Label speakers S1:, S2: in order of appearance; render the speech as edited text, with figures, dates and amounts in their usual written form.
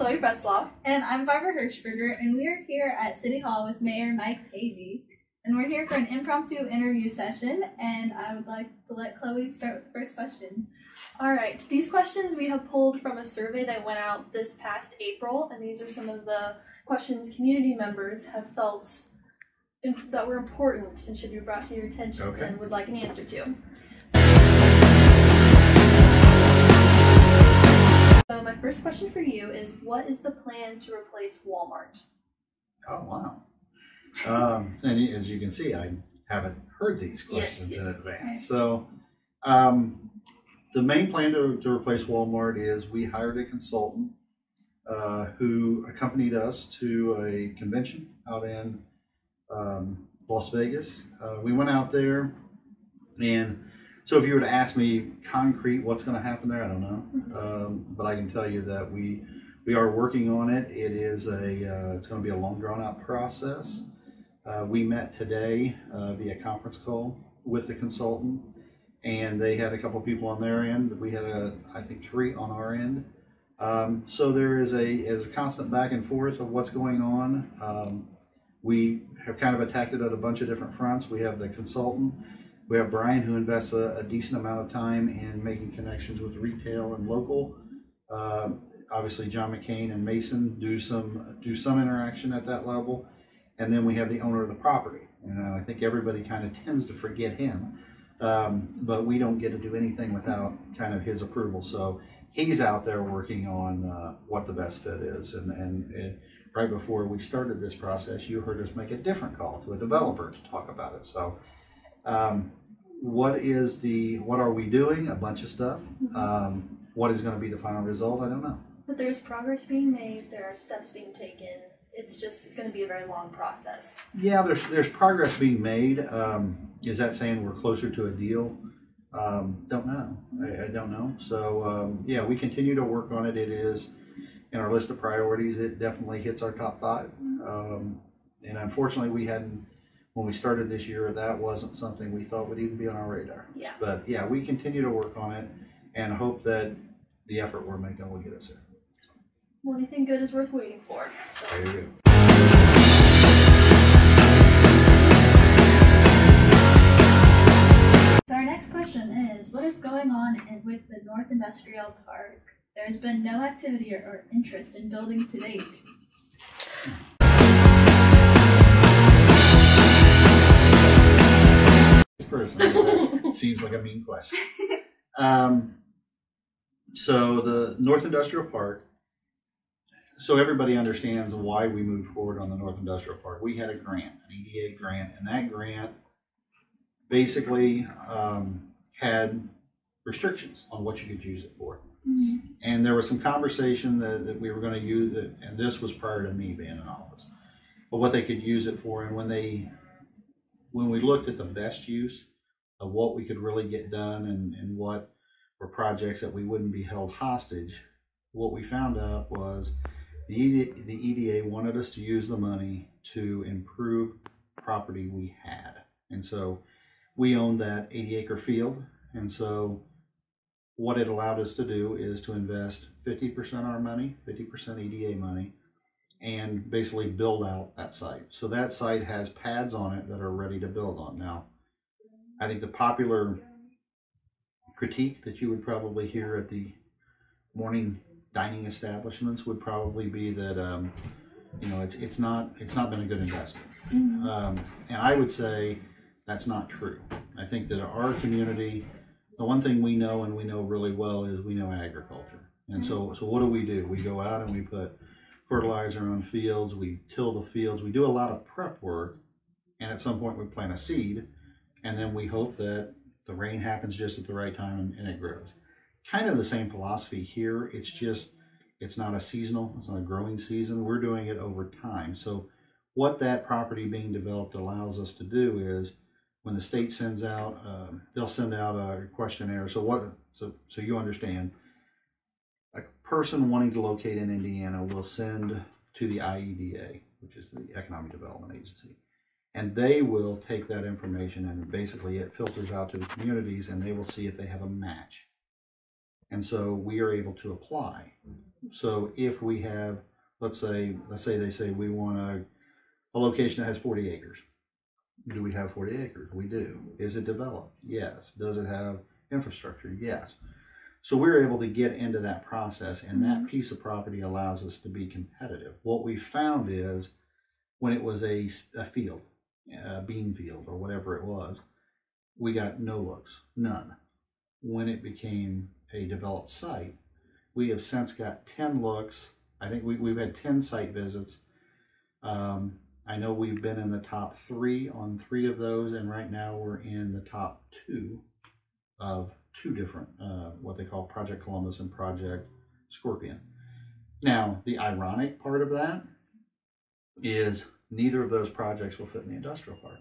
S1: Chloe Bretzloff.
S2: And I'm Barbara Hirschberger, and we are here at City Hall with Mayor Mike Pavey. And we're here for an impromptu interview session, and I would like to let Chloe start with the first question.
S1: All right, these questions we have pulled from a survey that went out this past April, and these are some of the questions community members have felt that were important and should be brought to your attention and would like an answer to. So my first question for you is, what is the plan to replace Wal-Mart?
S3: Oh, wow. And as you can see, I haven't heard these questions in advance. So the main plan to replace Wal-Mart is we hired a consultant who accompanied us to a convention out in Las Vegas. We went out there, and so if you were to ask me concrete what's going to happen there, I don't know. But I can tell you that we are working on it. It is it's going to be a long drawn out process. We met today via conference call with the consultant, and they had a couple of people on their end. We had I think 3 on our end. So there is a constant back and forth of what's going on. We have kind of attacked it at a bunch of different fronts. We have the consultant. We have Brian, who invests a decent amount of time in making connections with retail and local. Obviously, John McCain and Mason do some interaction at that level. And then we have the owner of the property. I think everybody kind of tends to forget him, but we don't get to do anything without kind of his approval. So he's out there working on what the best fit is. And right before we started this process, you heard us make a different call to a developer to talk about it. So what are we doing? A bunch of stuff. What is going to be the final result? I don't know.
S1: But there's progress being made. There are steps being taken. It's going to be a very long process. Yeah,
S3: there's progress being made. Is that saying we're closer to a deal? Don't know. I don't know. So yeah, we continue to work on it. It is in our list of priorities. It definitely hits our top 5. And unfortunately, when we started this year, that wasn't something we thought would even be on our radar.
S1: Yeah.
S3: But yeah, we continue to work on it and hope that the effort we're making will get us there.
S1: Well, anything good is worth waiting for. So.
S3: There you go.
S2: So our next question is, what is going on with the North Industrial Park? There's been no activity or interest in building to date.
S3: This person seems like a mean question. So the North Industrial Park, so everybody understands why we moved forward on the North Industrial Park. We had a grant, an EDA grant, and that grant basically had restrictions on what you could use it for. And there was some conversation that we were going to use it, and this was prior to me being in office, but what they could use it for. And when we looked at the best use of what we could really get done and what were projects that we wouldn't be held hostage, what we found out was the EDA wanted us to use the money to improve property we had. And so we owned that 80-acre field. And so what it allowed us to do is to invest 50% our money, 50% EDA money, and basically build out that site. So that site has pads on it that are ready to build on. Now, I think the popular critique that you would probably hear at the morning dining establishments would probably be that it's not been a good investment. And I would say that's not true. I think that our community, the one thing we know and we know really well is we know agriculture. And so what do? We go out and we put fertilizer on fields, we till the fields, we do a lot of prep work, and at some point we plant a seed, and then we hope that the rain happens just at the right time and it grows. Kind of the same philosophy here. It's not a seasonal, it's not a growing season. We're doing it over time. So what that property being developed allows us to do is when the state sends out, they'll send out a questionnaire. So you understand, a person wanting to locate in Indiana will send to the IEDA, which is the Economic Development Agency. And they will take that information and basically it filters out to the communities and they will see if they have a match. And so we are able to apply. So if we have, let's say they say we want a location that has 40 acres. Do we have 40 acres? We do. Is it developed? Yes. Does it have infrastructure? Yes. So we're able to get into that process, and that piece of property allows us to be competitive. What we found is when it was a field, a bean field or whatever it was, we got no looks, none. When it became a developed site, we have since got 10 looks. I think we've had 10 site visits. I know we've been in the top 3 on 3 of those, and right now we're in the top 2 of 2 different, what they call Project Columbus and Project Scorpion. Now, the ironic part of that is neither of those projects will fit in the industrial park.